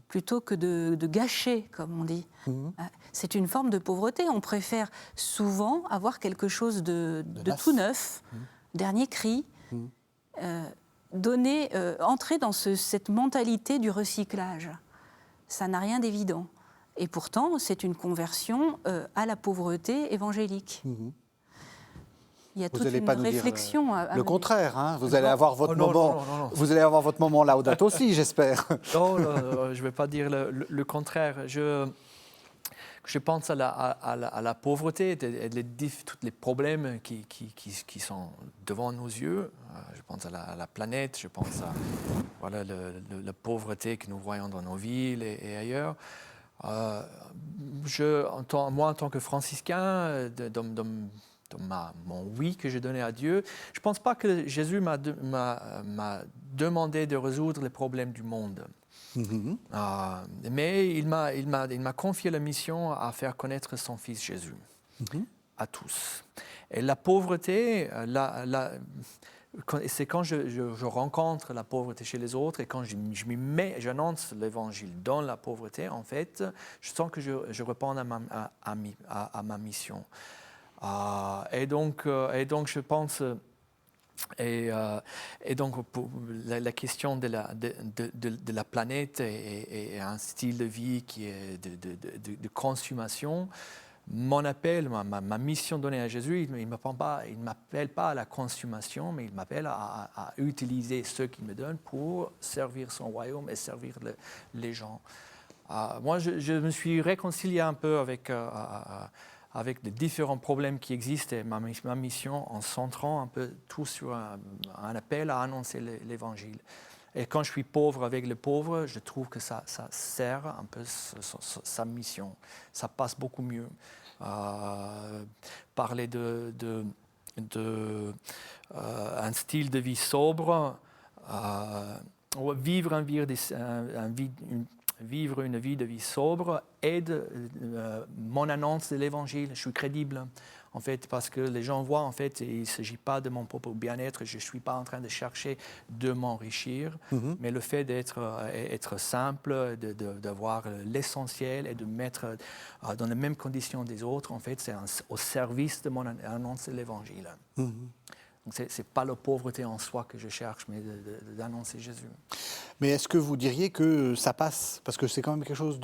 plutôt que de gâcher, comme on dit. C'est une forme de pauvreté. On préfère souvent avoir quelque chose de tout neuf, dernier cri, entrer dans cette mentalité du recyclage. Ça n'a rien d'évident. Et pourtant, c'est une conversion à la pauvreté évangélique. Il y a toute une réflexion à le contraire, hein. Vous allez avoir votre moment. Non. Vous allez avoir votre moment Laudato aussi, j'espère. Non, je ne vais pas dire le contraire. Je je pense à la pauvreté, tous les problèmes qui sont devant nos yeux. Je pense à la planète, je pense à la pauvreté que nous voyons dans nos villes et ailleurs. Moi, en tant que franciscain, dans mon oui que j'ai donné à Dieu, je ne pense pas que Jésus m'a demandé de résoudre les problèmes du monde. Mais il m'a confié la mission à faire connaître son Fils Jésus à tous. Et la pauvreté, c'est quand je rencontre la pauvreté chez les autres et quand j'annonce l'évangile dans la pauvreté, en fait, je sens que je réponds à ma mission. Et donc, je pense... Et donc, pour la question de la planète et un style de vie qui est de consommation, mon appel, ma mission donnée à Jésus, il ne m'appelle pas à la consommation, mais il m'appelle à utiliser ce qu'il me donne pour servir son royaume et servir les gens. Moi, je me suis réconcilié un peu avec les différents problèmes qui existent et ma mission en centrant un peu tout sur un appel à annoncer l'Évangile. Et quand je suis pauvre avec les pauvres, je trouve que ça sert un peu sa mission. Ça passe beaucoup mieux. Parler de un style de vie sobre, vivre une vie de vie sobre aide mon annonce de l'Évangile. Je suis crédible, en fait, parce que les gens voient, en fait, il ne s'agit pas de mon propre bien-être, je ne suis pas en train de chercher de m'enrichir, mais le fait d'être simple, d'avoir l'essentiel et de mettre dans les mêmes conditions des autres, en fait, c'est au service de mon annonce de l'Évangile. Donc, ce n'est pas la pauvreté en soi que je cherche, mais d'annoncer Jésus. Mais est-ce que vous diriez que ça passe? Parce que c'est quand même quelque chose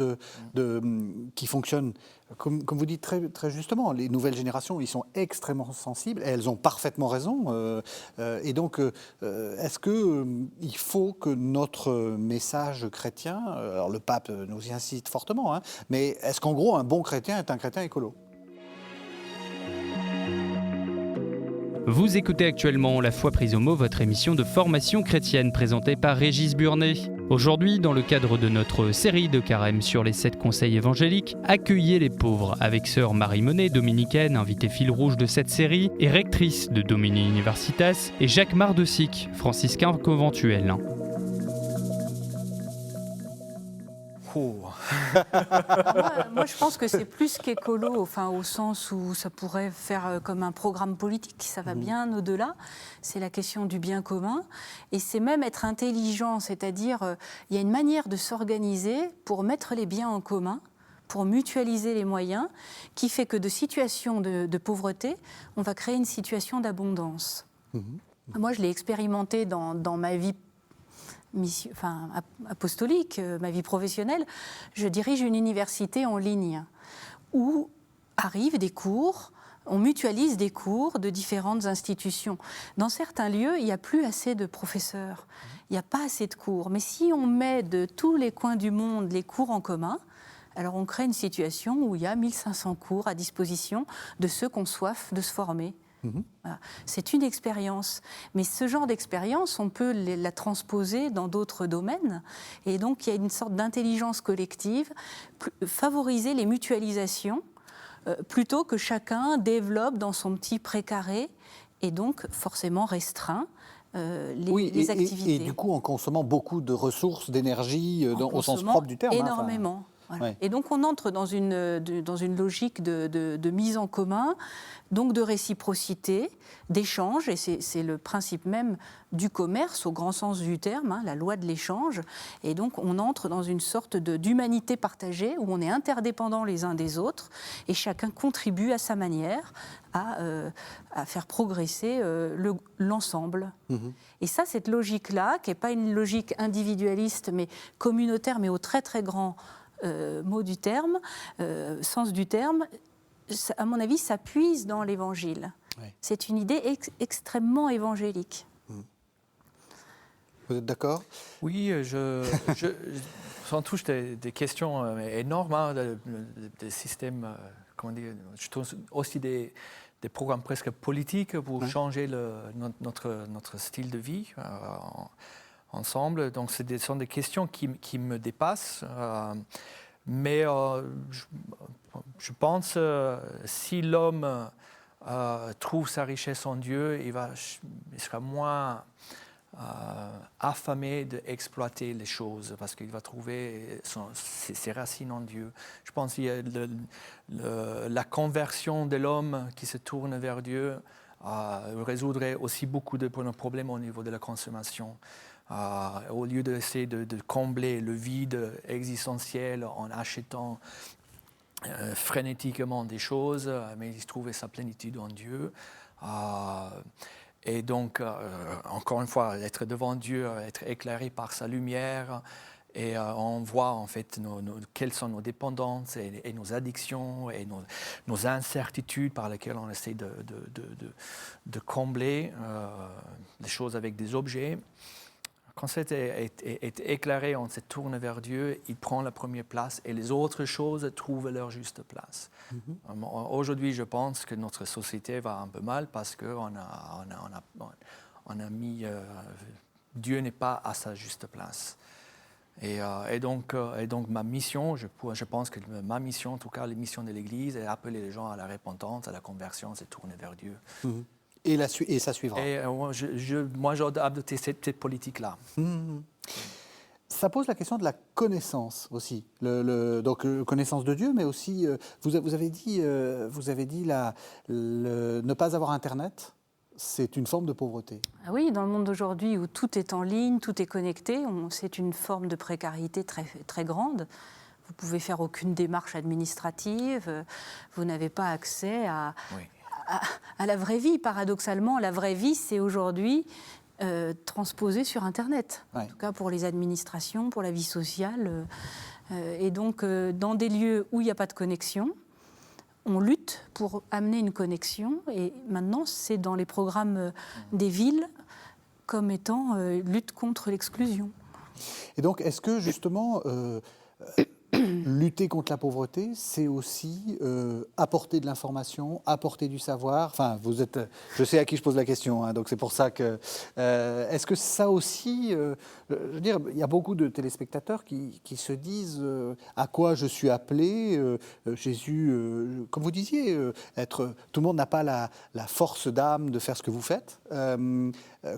qui fonctionne, comme vous dites très, très justement, les nouvelles générations, ils sont extrêmement sensibles, et elles ont parfaitement raison. Et donc, est-ce qu'il faut que notre message chrétien, alors le pape nous y incite fortement, mais est-ce qu'en gros, un bon chrétien est un chrétien écolo? Vous écoutez actuellement La Foi prise au mot, votre émission de formation chrétienne présentée par Régis Burnet. Aujourd'hui, dans le cadre de notre série de carême sur les 7 conseils évangéliques, accueillez les pauvres avec sœur Marie Monet, dominicaine, invitée fil rouge de cette série, et rectrice de Domini Universitas, et Jacques Mardecic, franciscain conventuel. Moi, je pense que c'est plus qu'écolo, enfin, au sens où ça pourrait faire comme un programme politique, ça va bien au-delà. C'est la question du bien commun. Et c'est même être intelligent, c'est-à-dire il y a une manière de s'organiser pour mettre les biens en commun, pour mutualiser les moyens, qui fait que de situations de pauvreté, on va créer une situation d'abondance. Moi, je l'ai expérimenté dans ma vie apostolique, ma vie professionnelle. Je dirige une université en ligne où arrivent des cours, on mutualise des cours de différentes institutions. Dans certains lieux, il n'y a plus assez de professeurs, il n'y a pas assez de cours. Mais si on met de tous les coins du monde les cours en commun, alors on crée une situation où il y a 1500 cours à disposition de ceux qui ont soif de se former. Voilà. C'est une expérience, mais ce genre d'expérience, on peut la transposer dans d'autres domaines, et donc il y a une sorte d'intelligence collective, favoriser les mutualisations, plutôt que chacun développe dans son petit précaré, et donc forcément restreint les activités. Et du coup en consommant beaucoup de ressources, d'énergie, au sens propre du terme. Énormément. Voilà. Ouais. Et donc on entre dans une logique de mise en commun, donc de réciprocité, d'échange, et c'est le principe même du commerce au grand sens du terme, la loi de l'échange. Et donc on entre dans une sorte d'humanité partagée où on est interdépendants les uns des autres et chacun contribue à sa manière à faire progresser l'ensemble. Et ça, cette logique-là, qui n'est pas une logique individualiste mais communautaire, mais au très très grand mot du terme, sens du terme, à mon avis, ça puise dans l'Évangile. Oui. C'est une idée extrêmement évangélique. Vous êtes d'accord ? Oui, on touche des questions énormes, hein, des systèmes, comment dire, je trouve aussi des programmes presque politiques pour changer notre style de vie ensemble. Donc, ce sont des questions qui me dépassent. Mais je pense si l'homme trouve sa richesse en Dieu, il sera moins affamé d'exploiter les choses parce qu'il va trouver ses racines en Dieu. Je pense qu'il y a la conversion de l'homme qui se tourne vers Dieu résoudrait aussi beaucoup de nos problèmes au niveau de la consommation. Au lieu d'essayer de combler le vide existentiel en achetant frénétiquement des choses, mais il trouvait sa plénitude en Dieu. Et donc, encore une fois, être devant Dieu, être éclairé par sa lumière, et on voit en fait quelles sont nos dépendances et nos addictions et nos incertitudes par lesquelles on essaie de combler les choses avec des objets. Quand c'est éclairé, on se tourne vers Dieu, il prend la première place et les autres choses trouvent leur juste place. Aujourd'hui, je pense que notre société va un peu mal parce qu'on a mis Dieu n'est pas à sa juste place. Et donc ma mission, je pense que ma mission, en tout cas la mission de l'Église, est appeler les gens à la repentance, à la conversion, se tourner vers Dieu. Et ça suivra. Et moi, j'ai adopté cette politique-là. Ça pose la question de la connaissance aussi. Donc, connaissance de Dieu, mais aussi, vous avez dit ne pas avoir Internet, c'est une forme de pauvreté. Ah oui, dans le monde d'aujourd'hui où tout est en ligne, tout est connecté, c'est une forme de précarité très, très grande. Vous ne pouvez faire aucune démarche administrative, vous n'avez pas accès à la vraie vie. Paradoxalement, la vraie vie, c'est aujourd'hui transposé sur Internet. En tout cas pour les administrations, pour la vie sociale. Et donc, dans des lieux où il n'y a pas de connexion, on lutte pour amener une connexion. Et maintenant, c'est dans les programmes des villes comme étant lutte contre l'exclusion. Et donc, est-ce que justement... lutter contre la pauvreté, c'est aussi apporter de l'information, apporter du savoir. Enfin, je sais à qui je pose la question, hein, donc c'est pour ça que... est-ce que ça aussi... je veux dire, il y a beaucoup de téléspectateurs qui se disent à quoi je suis appelé. Jésus, comme vous disiez, tout le monde n'a pas la force d'âme de faire ce que vous faites.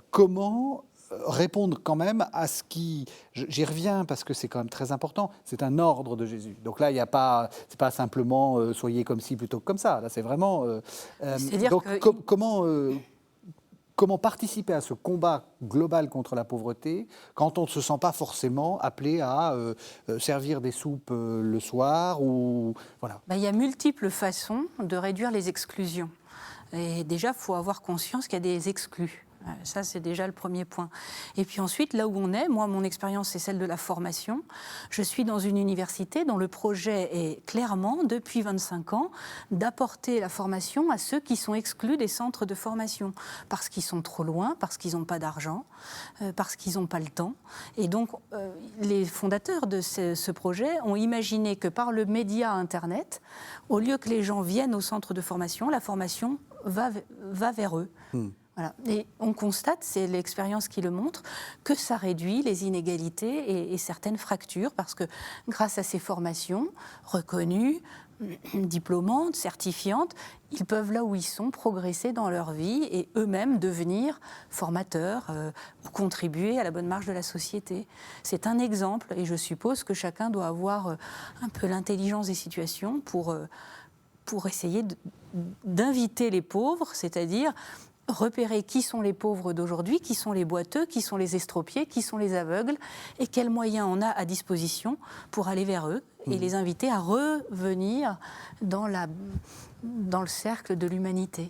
Comment... répondre quand même à ce qui... J'y reviens parce que c'est quand même très important. C'est un ordre de Jésus. Donc là, c'est pas simplement soyez comme ci plutôt que comme ça. Là, c'est vraiment... donc comment participer à ce combat global contre la pauvreté quand on ne se sent pas forcément appelé à servir des soupes le soir ou voilà. Il y a multiples façons de réduire les exclusions. Et déjà, il faut avoir conscience qu'il y a des exclus. Ça, c'est déjà le premier point. Et puis ensuite, là où on est, moi, mon expérience, c'est celle de la formation. Je suis dans une université dont le projet est clairement, depuis 25 ans, d'apporter la formation à ceux qui sont exclus des centres de formation, parce qu'ils sont trop loin, parce qu'ils n'ont pas d'argent, parce qu'ils n'ont pas le temps. Et donc, les fondateurs de ce projet ont imaginé que par le média Internet, au lieu que les gens viennent au centre de formation, la formation va vers eux. Voilà. Et on constate, c'est l'expérience qui le montre, que ça réduit les inégalités et certaines fractures, parce que grâce à ces formations reconnues, diplômantes, certifiantes, ils peuvent, là où ils sont, progresser dans leur vie et eux-mêmes devenir formateurs ou contribuer à la bonne marche de la société. C'est un exemple, et je suppose que chacun doit avoir un peu l'intelligence des situations pour essayer d'inviter les pauvres, c'est-à-dire repérer qui sont les pauvres d'aujourd'hui, qui sont les boiteux, qui sont les estropiés, qui sont les aveugles, et quels moyens on a à disposition pour aller vers eux et les inviter à revenir dans le cercle de l'humanité.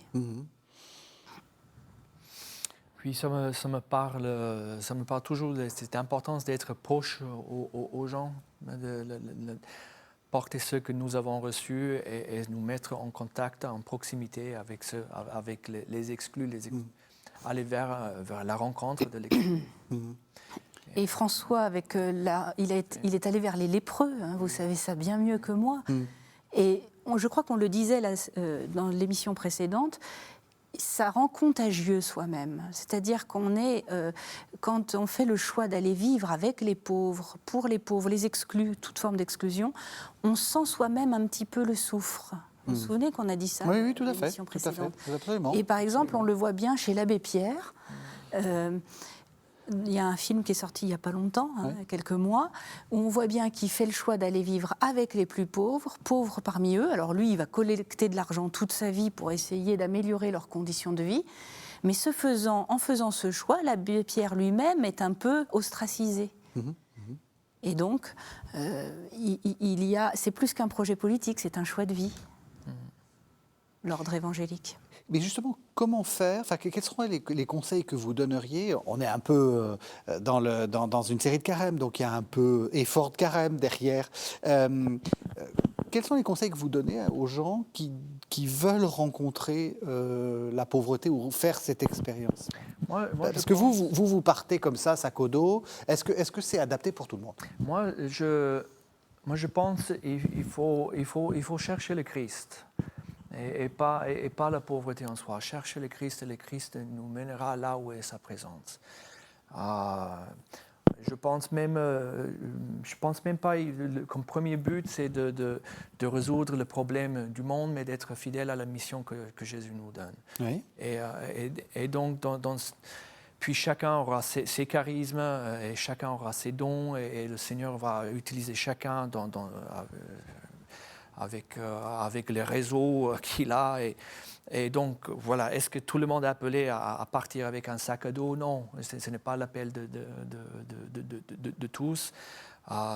Puis ça me parle toujours de cette importance d'être proche aux gens, porter ce que nous avons reçu et nous mettre en contact, en proximité avec les exclus, aller vers la rencontre de l'exclu. Et François, il est allé vers les lépreux, hein, vous savez ça bien mieux que moi. Et je crois qu'on le disait dans l'émission précédente, ça rend contagieux soi-même. C'est-à-dire quand on fait le choix d'aller vivre avec les pauvres, pour les pauvres, les exclus, toute forme d'exclusion, on sent soi-même un petit peu le soufre. Vous vous souvenez qu'on a dit ça Oui, dans l'émission précédente. tout à fait, absolument. Et par exemple, on le voit bien chez l'abbé Pierre. Il y a un film qui est sorti il n'y a pas longtemps, quelques mois, où on voit bien qu'il fait le choix d'aller vivre avec les plus pauvres, pauvres parmi eux. Alors lui, il va collecter de l'argent toute sa vie pour essayer d'améliorer leurs conditions de vie. Mais en faisant ce choix, l'abbé Pierre lui-même est un peu ostracisé. Et donc, c'est plus qu'un projet politique, c'est un choix de vie, l'ordre évangélique. Mais justement, comment faire, quels seraient les conseils que vous donneriez? On est un peu dans une série de carême, donc il y a un peu effort de carême derrière. Quels sont les conseils que vous donnez aux gens qui veulent rencontrer la pauvreté ou faire cette expérience? Parce que vous partez comme ça, sac au dos. Est-ce que c'est adapté pour tout le monde? Moi, je pense qu'il faut chercher le Christ. Et pas la pauvreté en soi. Chercher le Christ et le Christ nous mènera là où est sa présence. Je pense même pas, comme premier but, c'est de résoudre le problème du monde, mais d'être fidèle à la mission que Jésus nous donne. Oui. Et donc, puis chacun aura ses charismes et chacun aura ses dons et le Seigneur va utiliser chacun avec les réseaux qu'il a. Et donc, voilà, est-ce que tout le monde est appelé à partir avec un sac à dos? Non, ce n'est pas l'appel de tous.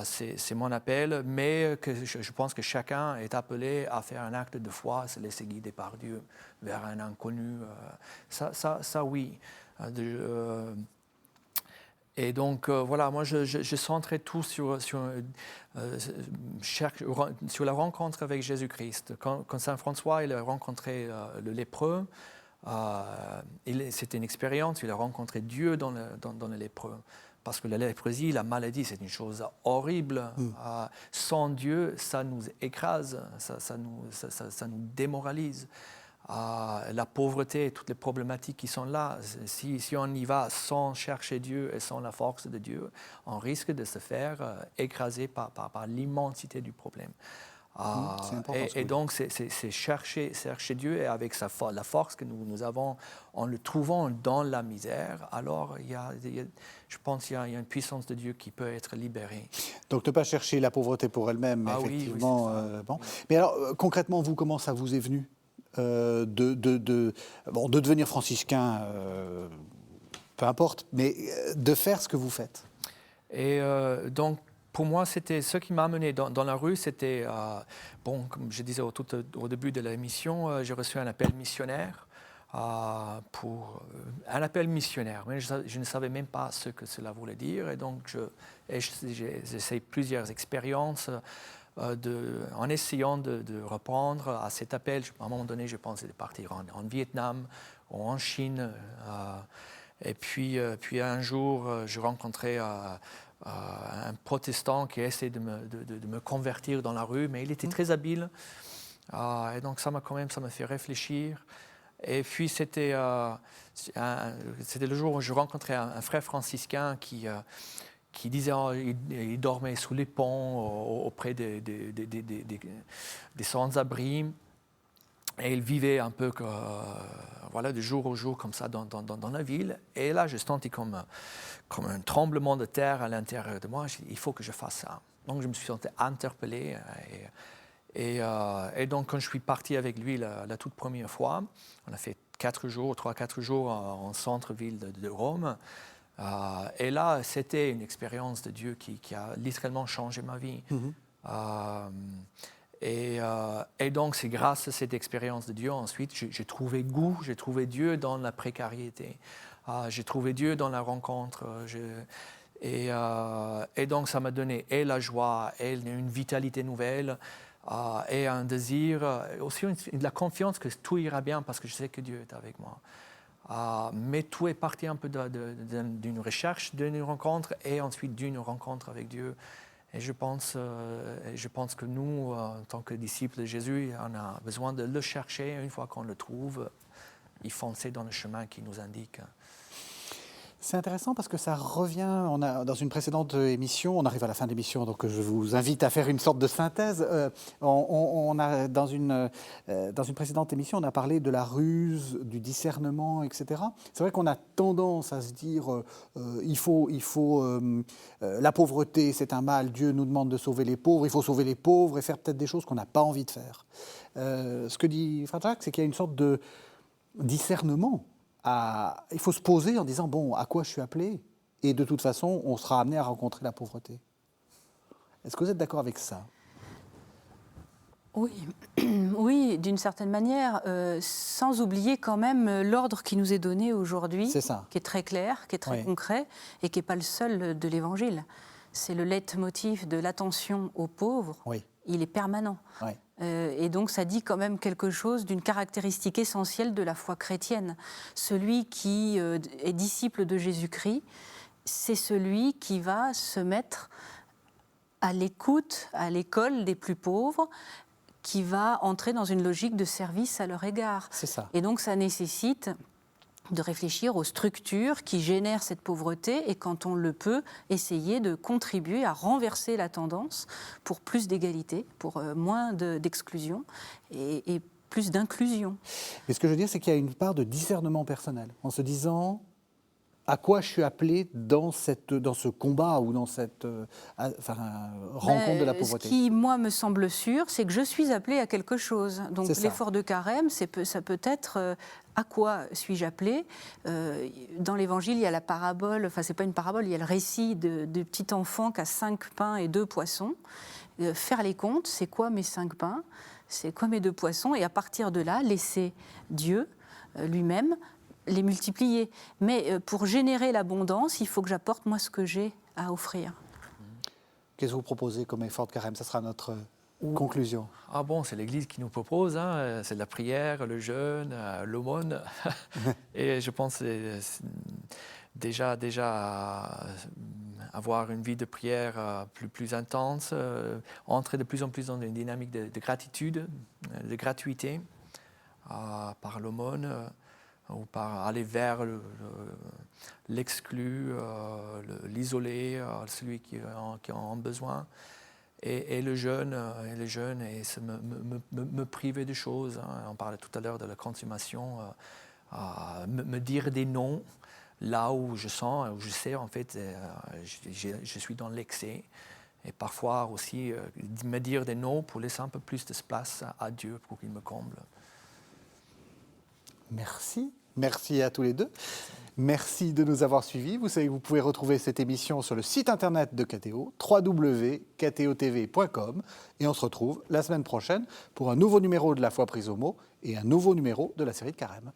C'est mon appel, mais je pense que chacun est appelé à faire un acte de foi, se laisser guider par Dieu vers un inconnu. Ça oui. Et donc, voilà, moi, je centrais tout sur la rencontre avec Jésus-Christ. Quand Saint François il a rencontré le lépreux, c'était une expérience, il a rencontré Dieu dans le lépreux. Parce que la léprosie, la maladie, c'est une chose horrible. Sans Dieu, ça nous écrase, ça nous démoralise. La pauvreté et toutes les problématiques qui sont là, si on y va sans chercher Dieu et sans la force de Dieu, on risque de se faire écraser par l'immensité du problème. Et donc, c'est chercher Dieu et avec la force que nous avons, en le trouvant dans la misère, alors je pense qu'il y a une puissance de Dieu qui peut être libérée. Donc, ne pas chercher la pauvreté pour elle-même, effectivement. Oui, bon. Mais alors, concrètement, vous, comment ça vous est venu de devenir franciscain, peu importe, mais de faire ce que vous faites? Et donc, pour moi, c'était ce qui m'a amené dans la rue, c'était, comme je disais au début de l'émission, j'ai reçu un appel missionnaire, un appel missionnaire, mais je ne savais même pas ce que cela voulait dire, et donc j'ai essayé plusieurs expériences en essayant de répondre à cet appel. À un moment donné, je pensais de partir en Vietnam ou en Chine, et puis un jour, je rencontrais un protestant qui essaie de me convertir dans la rue, mais il était très habile. Et donc ça m'a fait réfléchir. Et puis c'était le jour où je rencontrais un frère franciscain qui disait qu'il dormait sous les ponts auprès des sans-abri. Et il vivait un peu de jour au jour comme ça dans la ville. Et là, je sentais comme un tremblement de terre à l'intérieur de moi. J'ai dit, il faut que je fasse ça. Donc, je me suis senti interpellé. Et donc, quand je suis parti avec lui la toute première fois, on a fait 3-4 jours en centre-ville de Rome. Et là, c'était une expérience de Dieu qui a littéralement changé ma vie. Et donc, c'est grâce à cette expérience de Dieu, ensuite, j'ai trouvé goût, j'ai trouvé Dieu dans la précarité. J'ai trouvé Dieu dans la rencontre. Et donc, ça m'a donné et la joie, et une vitalité nouvelle, et un désir, aussi la confiance que tout ira bien parce que je sais que Dieu est avec moi. Mais tout est parti un peu d'une recherche, d'une rencontre et ensuite d'une rencontre avec Dieu. Et je pense que nous, en tant que disciples de Jésus, on a besoin de le chercher. Une fois qu'on le trouve, y foncer dans le chemin qu'il nous indique. C'est intéressant parce que ça revient, dans une précédente émission, on arrive à la fin de l'émission, donc je vous invite à faire une sorte de synthèse. Dans une précédente émission, on a parlé de la ruse, du discernement, etc. C'est vrai qu'on a tendance à se dire, la pauvreté, c'est un mal, Dieu nous demande de sauver les pauvres, il faut sauver les pauvres et faire peut-être des choses qu'on n'a pas envie de faire. Ce que dit Frère Jacques, c'est qu'il y a une sorte de discernement. Il faut se poser en disant, bon, à quoi je suis appelé ? Et de toute façon, on sera amené à rencontrer la pauvreté. Est-ce que vous êtes d'accord avec ça ? Oui, oui, d'une certaine manière, sans oublier quand même l'ordre qui nous est donné aujourd'hui, qui est très clair, qui est très concret, et qui n'est pas le seul de l'Évangile. C'est le leitmotiv de l'attention aux pauvres. Oui. Il est permanent. Oui. Et donc ça dit quand même quelque chose d'une caractéristique essentielle de la foi chrétienne. Celui qui est disciple de Jésus-Christ, c'est celui qui va se mettre à l'écoute, à l'école des plus pauvres, qui va entrer dans une logique de service à leur égard. C'est ça. Et donc ça nécessite de réfléchir aux structures qui génèrent cette pauvreté et, quand on le peut, essayer de contribuer à renverser la tendance pour plus d'égalité, pour moins d'exclusion et plus d'inclusion. Mais ce que je veux dire, c'est qu'il y a une part de discernement personnel, en se disant à quoi je suis appelé dans ce combat ou dans cette rencontre de la pauvreté. Ce qui, moi, me semble sûr, c'est que je suis appelé à quelque chose. Donc l'effort de carême, ça peut être à quoi suis-je appelé. Dans l'Évangile, il y a la parabole, enfin c'est pas une parabole, il y a le récit de petit enfant qui a 5 pains et 2 poissons. Faire les comptes, c'est quoi mes 5 pains, c'est quoi mes 2 poissons, et à partir de là, laisser Dieu lui-même les multiplier. Mais pour générer l'abondance, il faut que j'apporte moi ce que j'ai à offrir. Qu'est-ce que vous proposez comme effort de carême ? Ça sera notre conclusion. Ah bon, c'est l'Église qui nous propose, hein. C'est la prière, le jeûne, l'aumône. Et je pense que déjà avoir une vie de prière plus intense, entrer de plus en plus dans une dynamique de gratitude, de gratuité, par l'aumône, ou par aller vers l'exclu, l'isolé, celui qui en a besoin. Et le jeûne, et me priver de choses. Hein. On parlait tout à l'heure de la consommation. Me dire des non, là où je sens, où je sais, en fait, je suis dans l'excès. Et parfois aussi, me dire des non pour laisser un peu plus de place à Dieu pour qu'il me comble. Merci. Merci à tous les deux. Merci de nous avoir suivis. Vous savez que vous pouvez retrouver cette émission sur le site internet de KTO, www.ktotv.com. Et on se retrouve la semaine prochaine pour un nouveau numéro de La Foi prise au mot et un nouveau numéro de la série de Carême.